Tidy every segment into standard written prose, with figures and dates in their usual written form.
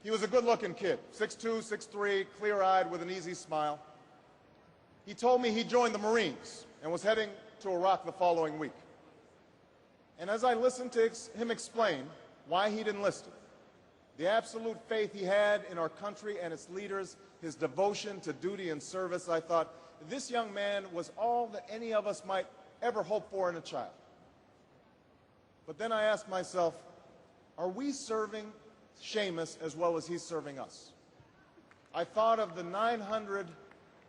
He was a good-looking kid, 6'2", 6'3", clear-eyed with an easy smile. He told me he joined the Marines and was heading to Iraq the following week. And as I listened to him explain why he'd enlisted, the absolute faith he had in our country and its leaders, his devotion to duty and service, I thought, this young man was all that any of us might ever hope for in a child. But then I asked myself, are we serving Seamus as well as he's serving us? I thought of the 900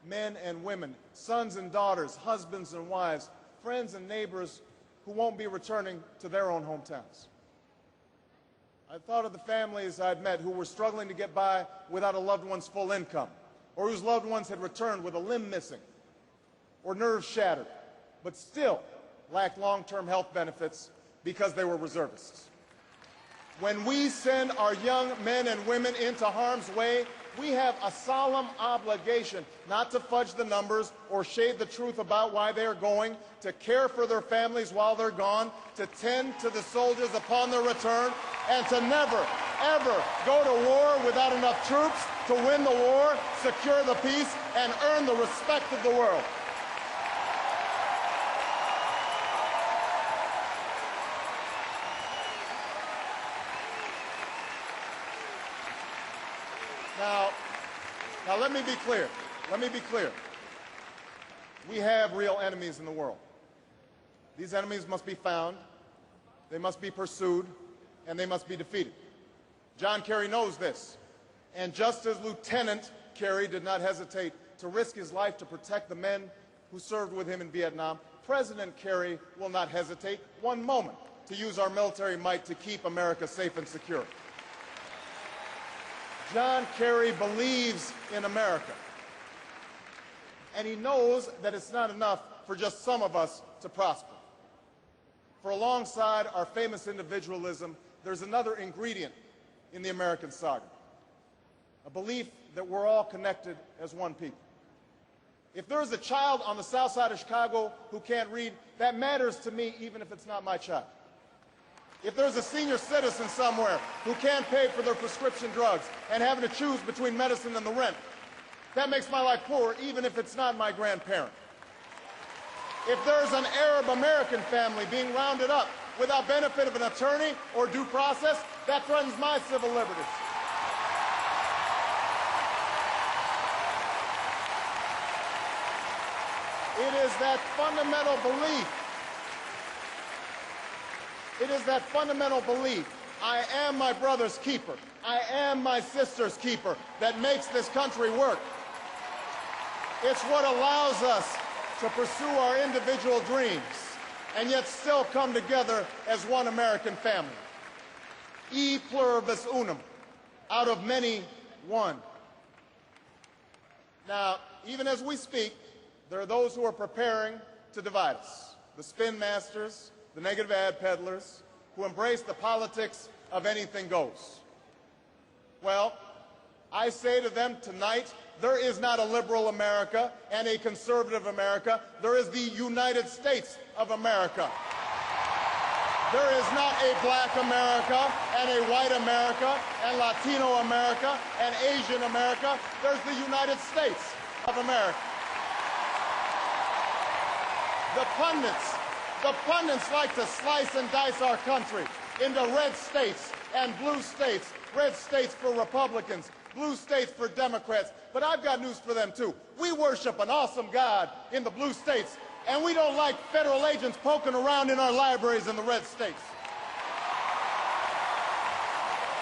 men and women, sons and daughters, husbands and wives, friends and neighbors who won't be returning to their own hometowns. I thought of the families I'd met who were struggling to get by without a loved one's full income, or whose loved ones had returned with a limb missing or nerves shattered, but still lacked long-term health benefits because they were reservists. When we send our young men and women into harm's way, we have a solemn obligation not to fudge the numbers or shade the truth about why they are going, to care for their families while they're gone, to tend to the soldiers upon their return, and to never, ever go to war without enough troops to win the war, secure the peace, and earn the respect of the world. Now let me be clear. Let me be clear. We have real enemies in the world. These enemies must be found, they must be pursued, and they must be defeated. John Kerry knows this. And just as Lieutenant Kerry did not hesitate to risk his life to protect the men who served with him in Vietnam, President Kerry will not hesitate one moment to use our military might to keep America safe and secure. John Kerry believes in America, and he knows that it's not enough for just some of us to prosper. For alongside our famous individualism, there's another ingredient in the American saga, a belief that we're all connected as one people. If there's a child on the south side of Chicago who can't read, that matters to me even if it's not my child. If there's a senior citizen somewhere who can't pay for their prescription drugs and having to choose between medicine and the rent, that makes my life poor even if it's not my grandparent. If there's an Arab American family being rounded up without benefit of an attorney or due process, that threatens my civil liberties. It is that fundamental belief. It is that fundamental belief, I am my brother's keeper, I am my sister's keeper, that makes this country work. It's what allows us to pursue our individual dreams and yet still come together as one American family. E pluribus unum, out of many, one. Now, even as we speak, there are those who are preparing to divide us. The spin masters, the negative ad peddlers, who embrace the politics of anything goes. Well, I say to them tonight, there is not a liberal America and a conservative America. There is the United States of America. There is not a black America and a white America and Latino America and Asian America. There's the United States of America. The pundits like to slice and dice our country into red states and blue states, red states for Republicans, blue states for Democrats. But I've got news for them, too. We worship an awesome God in the blue states, and we don't like federal agents poking around in our libraries in the red states.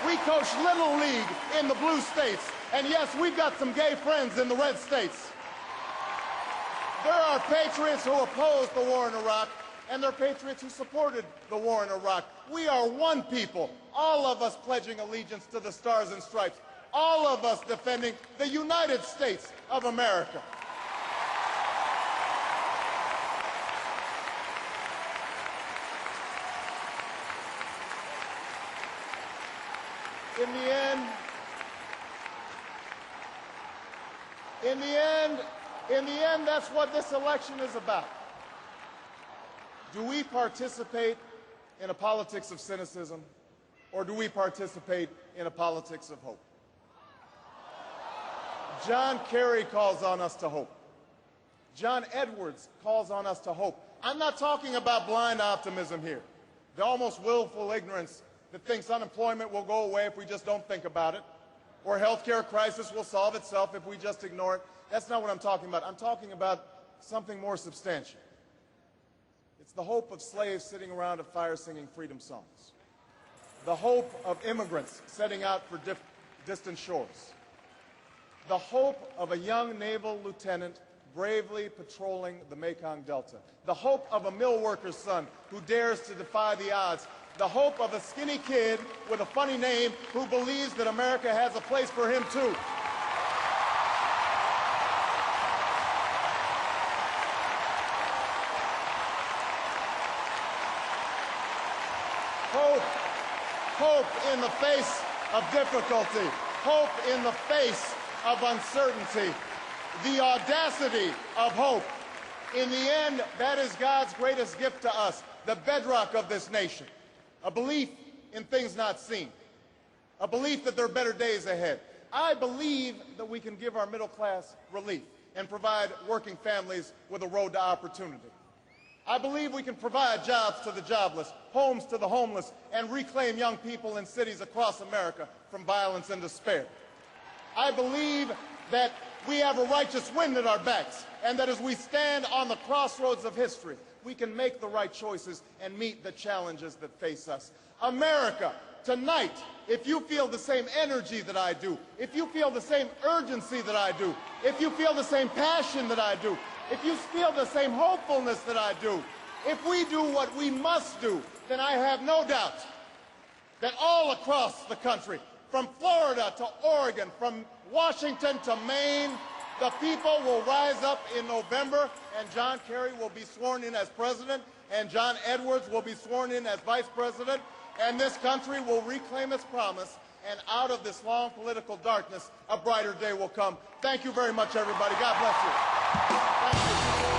We coach Little League in the blue states, and yes, we've got some gay friends in the red states. There are patriots who opposed the war in Iraq, and there are patriots who supported the war in Iraq. We are one people, all of us pledging allegiance to the Stars and Stripes, all of us defending the United States of America. In the end, that's what this election is about. Do we participate in a politics of cynicism, or do we participate in a politics of hope? John Kerry calls on us to hope. John Edwards calls on us to hope. I'm not talking about blind optimism here, the almost willful ignorance that thinks unemployment will go away if we just don't think about it, or healthcare crisis will solve itself if we just ignore it. That's not what I'm talking about. I'm talking about something more substantial. It's the hope of slaves sitting around a fire singing freedom songs, the hope of immigrants setting out for distant shores, the hope of a young naval lieutenant bravely patrolling the Mekong Delta, the hope of a mill worker's son who dares to defy the odds, the hope of a skinny kid with a funny name who believes that America has a place for him too. Hope in the face of difficulty, hope in the face of uncertainty, the audacity of hope. In the end, that is God's greatest gift to us, the bedrock of this nation, a belief in things not seen, a belief that there are better days ahead. I believe that we can give our middle class relief and provide working families with a road to opportunity. I believe we can provide jobs to the jobless, homes to the homeless, and reclaim young people in cities across America from violence and despair. I believe that we have a righteous wind at our backs, and that as we stand on the crossroads of history, we can make the right choices and meet the challenges that face us. America, tonight, if you feel the same energy that I do, if you feel the same urgency that I do, if you feel the same passion that I do, if you feel the same hopefulness that I do, if we do what we must do, then I have no doubt that all across the country, from Florida to Oregon, from Washington to Maine, the people will rise up in November, and John Kerry will be sworn in as president, and John Edwards will be sworn in as vice president, and this country will reclaim its promise, and out of this long political darkness, a brighter day will come. Thank you very much, everybody. God bless you. Thank you.